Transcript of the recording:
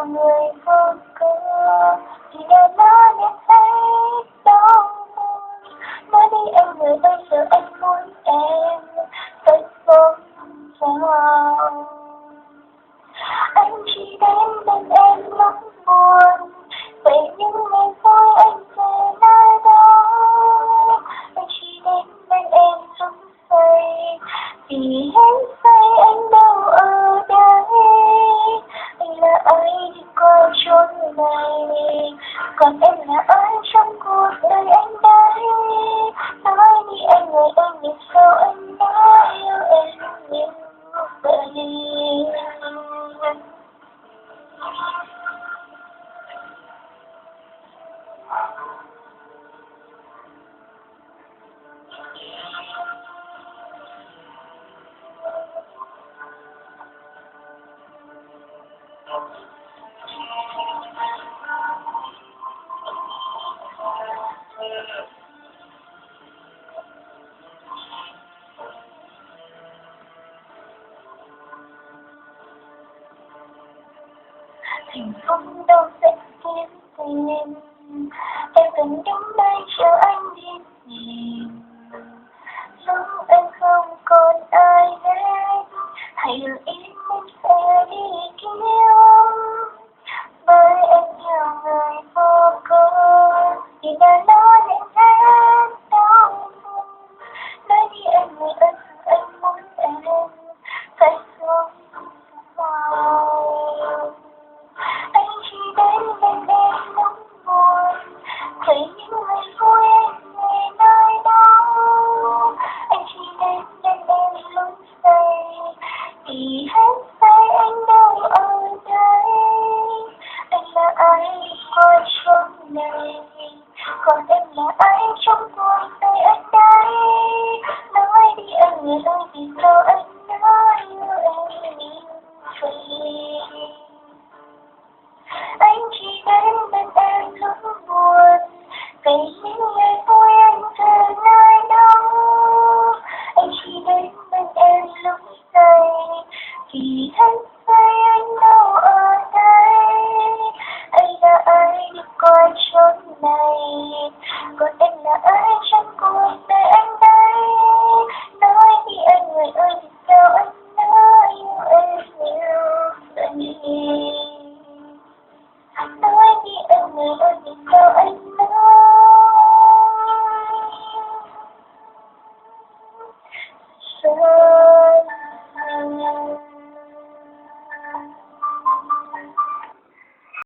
nhiều người vô cớ thì đã nói nhận thấy đau buồn. Nói đi anh người ơi, giờ anh muốn em phải sống sao. Anh chỉ đến bên em lúc buồn, vậy nhưng ngày vui anh về nơi đâu. Anh chỉ đến bên em lúc say, vì hết say anh đâu ở đây. Anh là ai đi qua chốn này, còn em là ai trong cuộc đời anh đây. Nói đi anh ơi, em vì sao anh đã yêu em như vậy. Hạnh phúc đâu sẽ kiếm tìm, em cần đứng đây chờ anh đi tìm. Lúc anh không còn ai hết, hãy im em sẽ đi kiếm. Bởi em nhiều người vô cớ thì đã nói nhận hết đau buồn. Nói đi anh người ơi, anh muốn em phải sống sao. Anh chỉ đến bên em lúc buồn, thấy những ngày vui anh về nơi đâu. Anh chỉ đến bên em lúc say, vì hết say anh đâu ở đây. Anh là ai qua chốn này, còn em là ai trong cuộc đời anh đây. Nói đi anh người ơi, vì sao anh đã yêu em như vậy. Anh chỉ đến bên em lúc buồn, vì những ngày vui anh về nơi đâu. Anh chỉ đến bên em lúc say, vì hết say anh đâu ở đây. Anh là ai đi qua chốn này, còn em là ai trong cuộc đời anh đây. Nói đi anh người ơi, vì sao anh đã yêu em như vậy. Nói đi anh người ơi, vì sao anh nói sao.